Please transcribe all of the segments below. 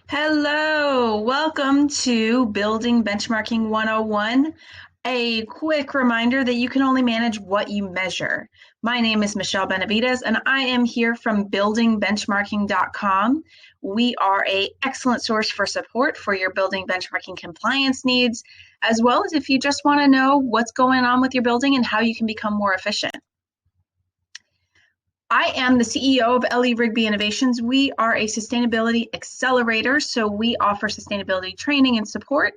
Hello, welcome to Building Benchmarking 101. A quick reminder that you can only manage what you measure. My name is Michelle Benavides, and I am here from buildingbenchmarking.com. We are an excellent source for support for your building benchmarking compliance needs, as well as if you just want to know what's going on with your building and how you can become more efficient. I am the CEO of LE Rigby Innovations. We are a sustainability accelerator, so we offer sustainability training and support.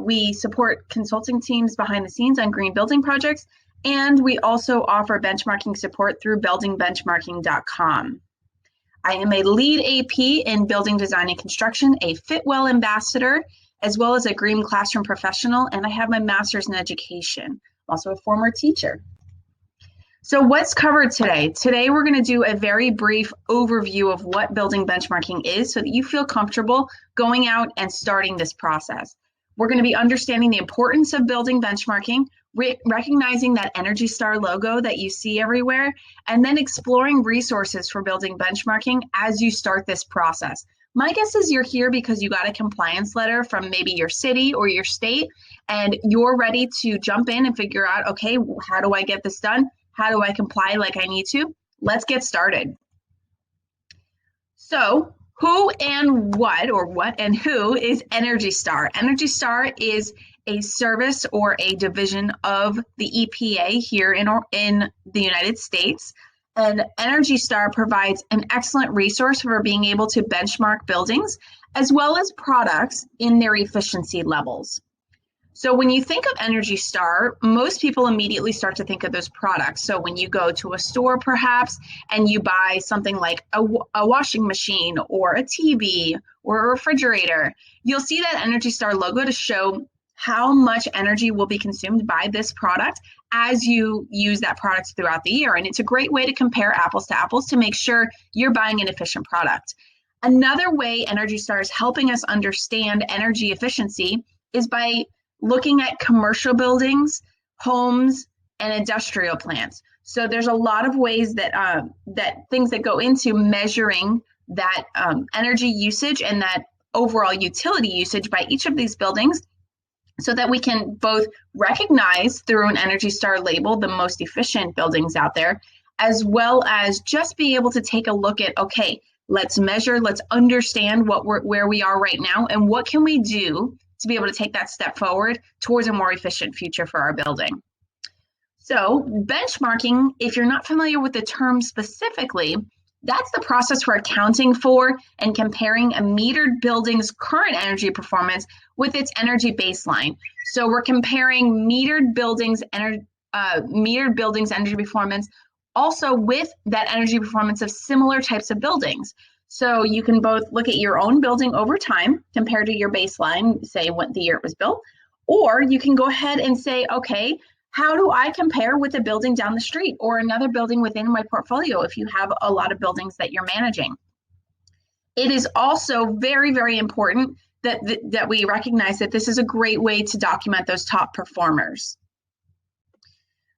We support consulting teams behind the scenes on green building projects, and we also offer benchmarking support through buildingbenchmarking.com. I am a lead AP in building design and construction, a Fitwel ambassador, as well as a green classroom professional, and I have my master's in education. I'm also a former teacher. So what's covered today? Today, we're going to do a very brief overview of what building benchmarking is so that you feel comfortable going out and starting this process. We're going to be understanding the importance of building benchmarking, recognizing that Energy Star logo that you see everywhere, and then exploring resources for building benchmarking as you start this process. My guess is you're here because you got a compliance letter from maybe your city or your state, and you're ready to jump in and figure out, okay, how do I get this done? How do I comply like I need to? Let's get started. So who and what, or what and who, is Energy Star? Energy Star is a service or a division of the EPA here in the United States. And Energy Star provides an excellent resource for being able to benchmark buildings as well as products in their efficiency levels. So when you think of Energy Star, most people immediately start to think of those products. So when you go to a store perhaps and you buy something like a washing machine or a TV or a refrigerator, you'll see that Energy Star logo to show how much energy will be consumed by this product as you use that product throughout the year. And it's a great way to compare apples to apples to make sure you're buying an efficient product. Another way Energy Star is helping us understand energy efficiency is by looking at commercial buildings, homes, and industrial plants. So there's a lot of ways that things that go into measuring that energy usage and that overall utility usage by each of these buildings, so that we can both recognize through an Energy Star label the most efficient buildings out there, as well as just be able to take a look at, okay, let's measure, let's understand where we are right now, and what can we do to be able to take that step forward towards a more efficient future for our building. So benchmarking, if you're not familiar with the term specifically, that's the process for accounting for and comparing a metered building's current energy performance with its energy baseline. So we're comparing metered buildings' energy performance also with that energy performance of similar types of buildings. So you can both look at your own building over time compared to your baseline, say what the year it was built, or you can go ahead and say, okay, how do I compare with a building down the street or another building within my portfolio if you have a lot of buildings that you're managing? It is also very, very important that we recognize that this is a great way to document those top performers.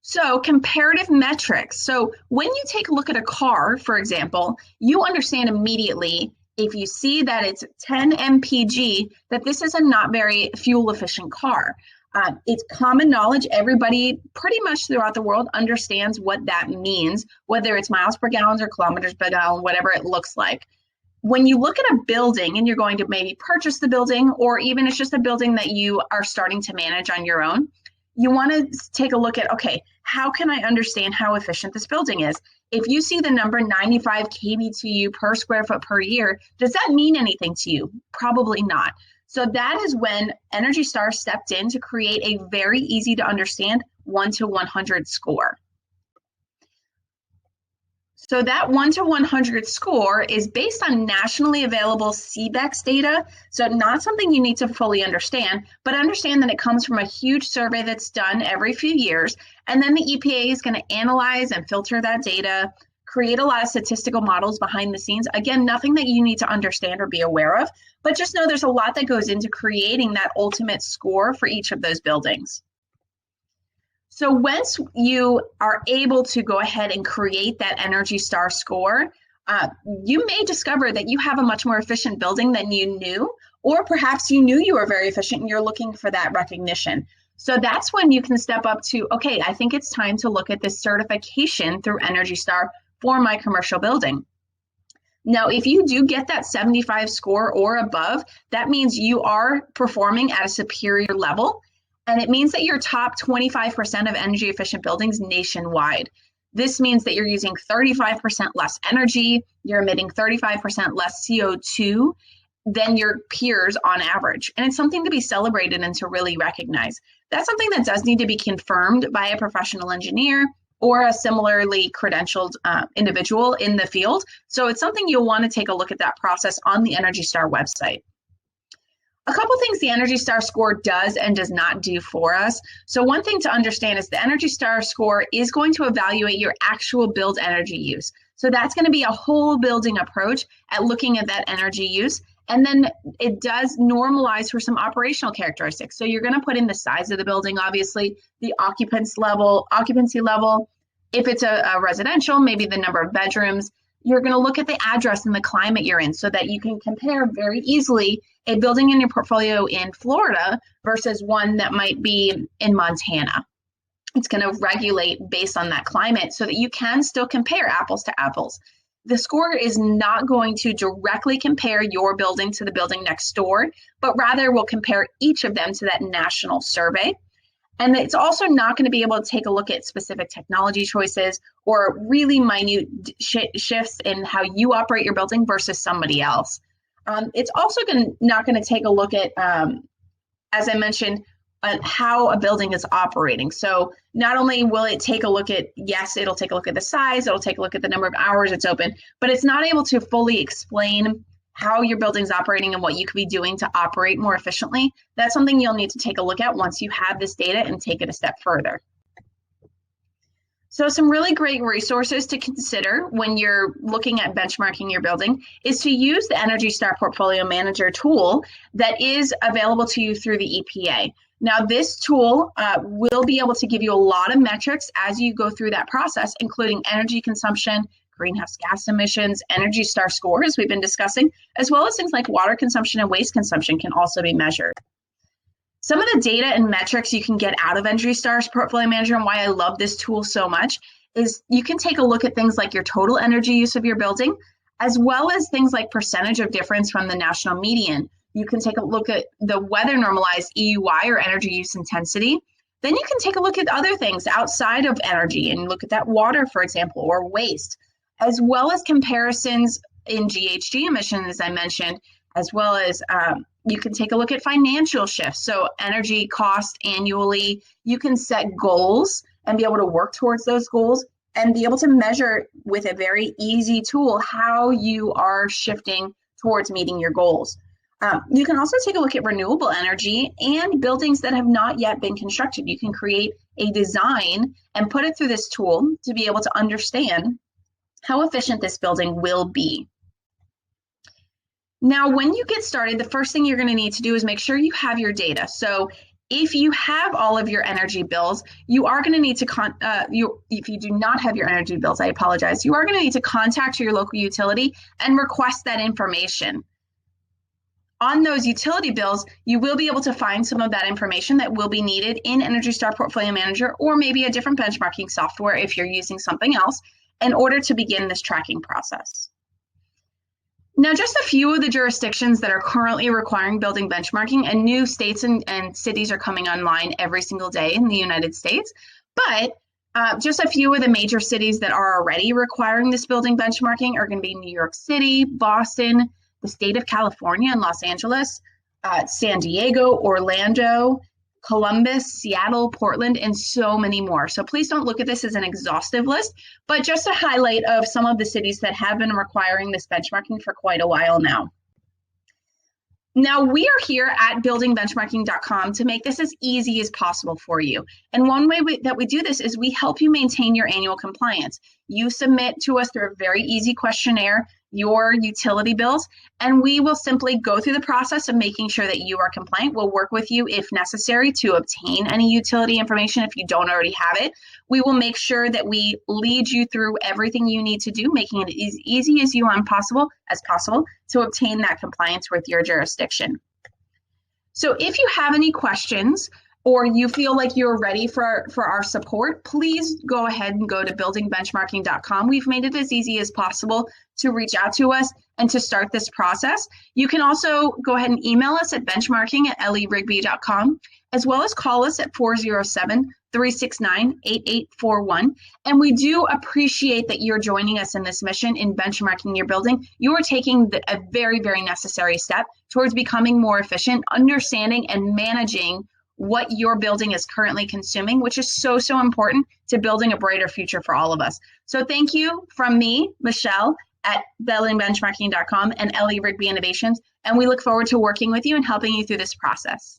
So comparative metrics. So when you take a look at a car, for example, you understand immediately if you see that it's 10 mpg, that this is a not very fuel efficient car. It's common knowledge. Everybody pretty much throughout the world understands what that means, whether it's miles per gallon or kilometers per gallon, whatever it looks like. When you look at a building and you're going to maybe purchase the building, or even it's just a building that you are starting to manage on your own, you want to take a look at, okay, how can I understand how efficient this building is? If you see the number 95 kBTU per square foot per year, does that mean anything to you? Probably not. So that is when Energy Star stepped in to create a very easy to understand 1 to 100 score. So that 1 to 100 score is based on nationally available CBEX data. So not something you need to fully understand, but understand that it comes from a huge survey that's done every few years. And then the EPA is going to analyze and filter that data, create a lot of statistical models behind the scenes. Again, nothing that you need to understand or be aware of, but just know there's a lot that goes into creating that ultimate score for each of those buildings. So once you are able to go ahead and create that Energy Star score, You may discover that you have a much more efficient building than you knew, or perhaps you knew you were very efficient and you're looking for that recognition. So that's when you can step up to, okay, I think it's time to look at this certification through Energy Star for my commercial building. Now, if you do get that 75 score or above, that means you are performing at a superior level. And it means that you're top 25% of energy efficient buildings nationwide. This means that you're using 35% less energy, you're emitting 35% less CO2 than your peers on average. And it's something to be celebrated and to really recognize. That's something that does need to be confirmed by a professional engineer or a similarly credentialed individual in the field. So it's something you'll want to take a look at that process on the Energy Star website. A couple things the Energy Star score does and does not do for us. So one thing to understand is the Energy Star score is going to evaluate your actual build energy use. So that's going to be a whole building approach at looking at that energy use. And then it does normalize for some operational characteristics. So you're going to put in the size of the building, obviously, the occupancy level. If it's a residential, maybe the number of bedrooms. You're going to look at the address and the climate you're in so that you can compare very easily a building in your portfolio in Florida versus one that might be in Montana. It's going to regulate based on that climate so that you can still compare apples to apples. The score is not going to directly compare your building to the building next door, but rather will compare each of them to that national survey. And it's also not going to be able to take a look at specific technology choices or really minute shifts in how you operate your building versus somebody else. It's also not going to take a look at, as I mentioned, how a building is operating. So not only will it take a look at, yes, it'll take a look at the size, it'll take a look at the number of hours it's open, but it's not able to fully explain how your building's operating and what you could be doing to operate more efficiently. That's something you'll need to take a look at once you have this data and take it a step further. So some really great resources to consider when you're looking at benchmarking your building is to use the Energy Star Portfolio Manager tool that is available to you through the EPA. Now, this tool will be able to give you a lot of metrics as you go through that process, including energy consumption, greenhouse gas emissions, Energy Star scores we've been discussing, as well as things like water consumption and waste consumption can also be measured. Some of the data and metrics you can get out of Energy Star's Portfolio Manager and why I love this tool so much is you can take a look at things like your total energy use of your building, as well as things like percentage of difference from the national median. You can take a look at the weather normalized EUI or energy use intensity. Then you can take a look at other things outside of energy and look at that water, for example, or waste, as well as comparisons in GHG emissions, as I mentioned, as well as you can take a look at financial shifts. So energy cost annually, you can set goals and be able to work towards those goals and be able to measure with a very easy tool how you are shifting towards meeting your goals. You can also take a look at renewable energy and buildings that have not yet been constructed. You can create a design and put it through this tool to be able to understand how efficient this building will be. Now, when you get started, the first thing you're going to need to do is make sure you have your data. So if you have all of your energy bills, you are going to need to, if you do not have your energy bills, I apologize, you are going to need to contact your local utility and request that information. On those utility bills, you will be able to find some of that information that will be needed in Energy Star Portfolio Manager or maybe a different benchmarking software if you're using something else in order to begin this tracking process. Now, just a few of the jurisdictions that are currently requiring building benchmarking, and new states and cities are coming online every single day in the United States, but just a few of the major cities that are already requiring this building benchmarking are going to be New York City, Boston, the state of California and Los Angeles, San Diego, Orlando, Columbus, Seattle, Portland, and so many more. So please don't look at this as an exhaustive list, but just a highlight of some of the cities that have been requiring this benchmarking for quite a while now. Now, we are here at buildingbenchmarking.com to make this as easy as possible for you. And one way that we do this is we help you maintain your annual compliance. You submit to us through a very easy questionnaire. your utility bills, and we will simply go through the process of making sure that you are compliant. We'll work with you if necessary to obtain any utility information if you don't already have it. We will make sure that we lead you through everything you need to do, making it as easy as possible to obtain that compliance with your jurisdiction. So if you have any questions or you feel like you're ready for our support, please go ahead and go to buildingbenchmarking.com. We've made it as easy as possible to reach out to us and to start this process. You can also go ahead and email us at benchmarking@ellierigby.com, as well as call us at 407-369-8841. And we do appreciate that you're joining us in this mission in benchmarking your building. You are taking a very, very necessary step towards becoming more efficient, understanding and managing what your building is currently consuming, which is so, so important to building a brighter future for all of us. So thank you from me, Michelle, at buildingbenchmarking.com and Ellie Rigby Innovations. And we look forward to working with you and helping you through this process.